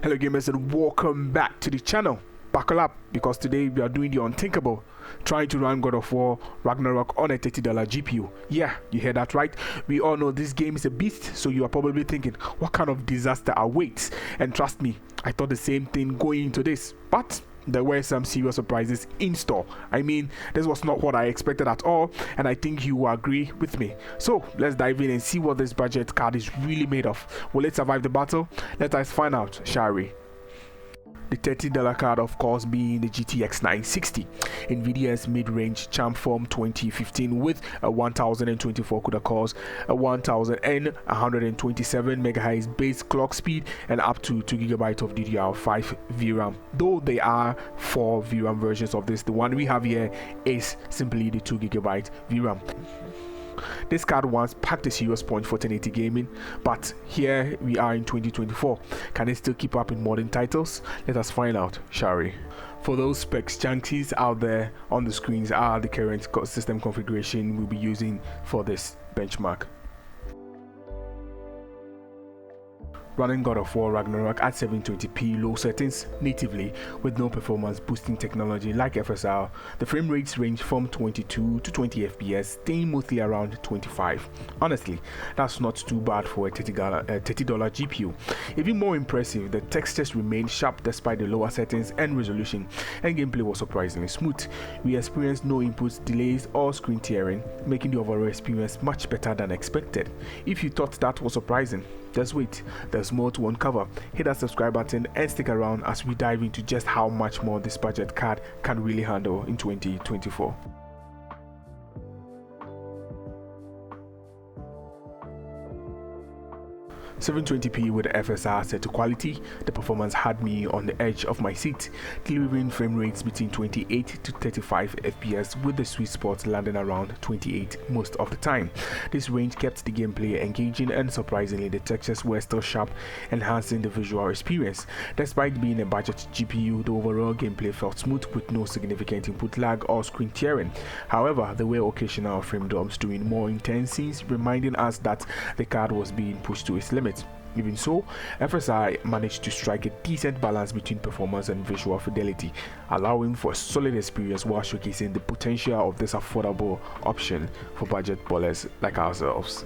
Hello gamers and welcome back to the channel. Buckle up because today we are doing the unthinkable, trying to run God of War Ragnarok on a $30 GPU. Yeah, you heard that right. We all know this game is a beast, so you are probably thinking, what kind of disaster awaits? And trust me, I thought the same thing going into this, but there were some serious surprises in store. I mean, this was not what I expected at all, and I think you will agree with me. So let's dive in and see what this budget card is really made of. Will it survive the battle? Let us find out, shall we? The $30 card, of course, being the GTX 960, NVIDIA's mid-range champ from 2015 with a 1024 CUDA cores, a 1127 MHz base clock speed, and up to 2GB of DDR5 VRAM. Though there are 4 VRAM versions of this, the one we have here is simply the 2GB VRAM. This card once packed a serious punch for 1080 gaming, but here we are in 2024. Can it still keep up in modern titles? Let us find out, shall we? For those specs, chances out there on the screens are the current system configuration we'll be using for this benchmark. Running God of War Ragnarok at 720p low settings natively with no performance boosting technology like FSR, the frame rates range from 22 to 20 FPS, staying mostly around 25. Honestly, that's not too bad for a $30 GPU. Even more impressive, the textures remained sharp despite the lower settings and resolution, and gameplay was surprisingly smooth. We experienced no inputs, delays or screen tearing, making the overall experience much better than expected. If you thought that was surprising, just wait, there's more to uncover. Hit that subscribe button and stick around as we dive into just how much more this budget card can really handle in 2024. $720p with FSR set to quality, the performance had me on the edge of my seat, delivering frame rates between 28 to 35 FPS with the sweet spot landing around 28 most of the time. This range kept the gameplay engaging, and surprisingly the textures were still sharp, enhancing the visual experience. Despite being a budget GPU, the overall gameplay felt smooth with no significant input lag or screen tearing. However, there were occasional frame dumps during more intense scenes, reminding us that the card was being pushed to its limit. Even so, FSI managed to strike a decent balance between performance and visual fidelity, allowing for a solid experience while showcasing the potential of this affordable option for budget ballers like ourselves.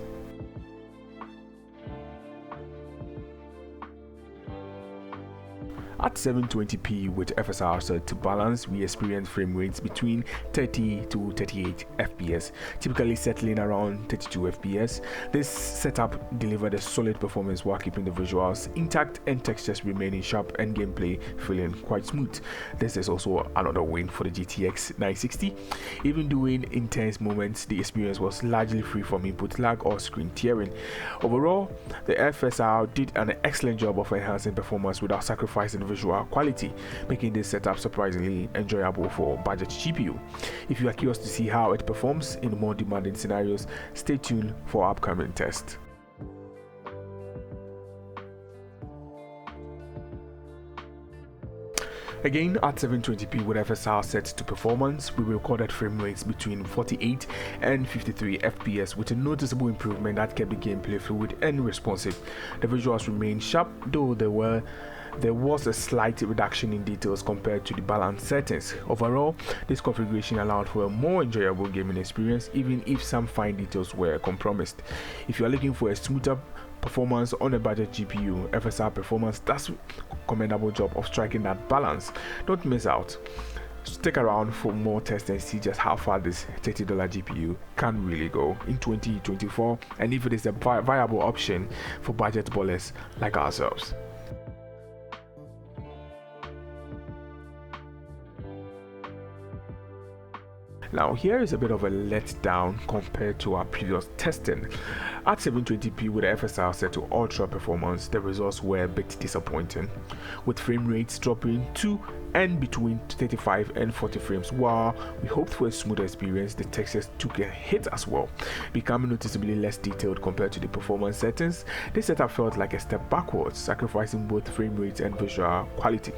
At 720p with FSR set to balance, we experience frame rates between 30 to 38 FPS, typically settling around 32 FPS. This setup delivered a solid performance while keeping the visuals intact and textures remaining sharp and gameplay feeling quite smooth. This is also another win for the GTX 960. Even during intense moments, the experience was largely free from input lag or screen tearing. Overall, the FSR did an excellent job of enhancing performance without sacrificing visual quality, making this setup surprisingly enjoyable for budget GPU. If you are curious to see how it performs in more demanding scenarios, stay tuned for upcoming tests. Again, at 720p with FSR set to performance, we recorded frame rates between 48 and 53 FPS with a noticeable improvement that kept the gameplay fluid and responsive. The visuals remained sharp, though there was a slight reduction in details compared to the balanced settings. Overall, this configuration allowed for a more enjoyable gaming experience, even if some fine details were compromised. If you are looking for a smoother performance on a budget GPU, FSR performance does a commendable job of striking that balance. Don't miss out. Stick around for more tests and see just how far this $30 GPU can really go in 2024, and if it is a viable option for budget ballers like ourselves. Now here is a bit of a letdown compared to our previous testing. At 720p with the FSR set to ultra performance, the results were a bit disappointing, with frame rates dropping to and between 35 and 40 frames. While we hoped for a smoother experience, the textures took a hit as well, becoming noticeably less detailed compared to the performance settings. This setup felt like a step backwards, sacrificing both frame rates and visual quality.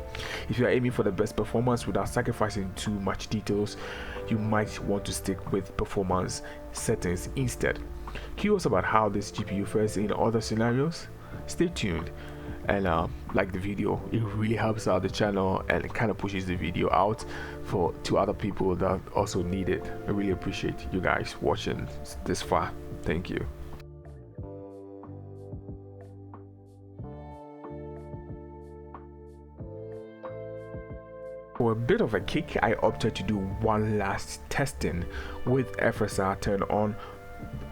If you are aiming for the best performance without sacrificing too much details, you might want to stick with performance settings instead. Curious about how this GPU fares in other scenarios? Stay tuned and like the video. It really helps out the channel and it kind of pushes the video out to other people that also need it. I really appreciate you guys watching this far. Thank you. For a bit of a kick, I opted to do one last testing with FSR turned on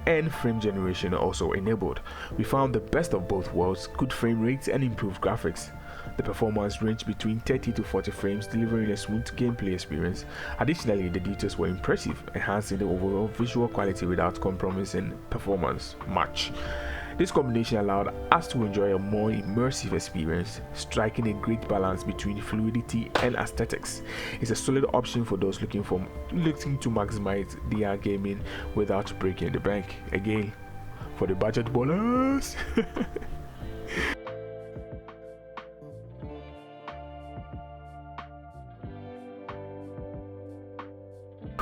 and frame generation also enabled. We found the best of both worlds, good frame rates and improved graphics. The performance ranged between 30 to 40 frames, delivering a smooth gameplay experience. Additionally, the details were impressive, enhancing the overall visual quality without compromising performance much. This combination allowed us to enjoy a more immersive experience, striking a great balance between fluidity and aesthetics. It's a solid option for those looking to maximize their gaming without breaking the bank. Again, for the budget ballers.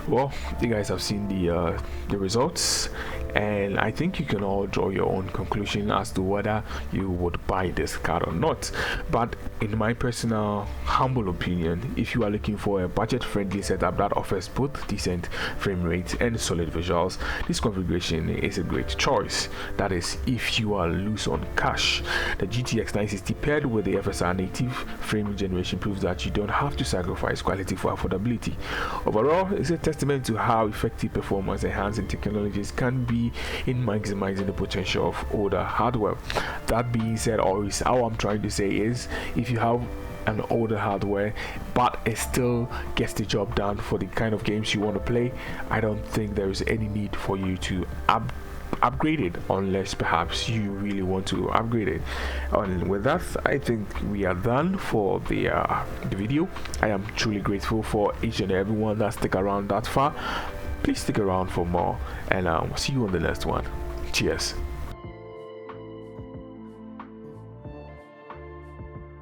Well, you guys have seen the results, and I think you can all draw your own conclusion as to whether you would buy this card or not. But in my personal humble opinion, if you are looking for a budget-friendly setup that offers both decent frame rates and solid visuals, this configuration is a great choice. That is, if you are loose on cash. The GTX 960 paired with the FSR native frame generation proves that you don't have to sacrifice quality for affordability. Overall, it's a testament to how effective performance enhancing technologies can be in maximizing the potential of older hardware. That being said, always all I'm trying to say is, if you have an older hardware but it still gets the job done for the kind of games you want to play, I don't think there is any need for you to upgrade it, unless perhaps you really want to upgrade it. And with that, I think we are done for the video. I am truly grateful for each and everyone that stick around that far. Please stick around for more, and see you on the next one. Cheers.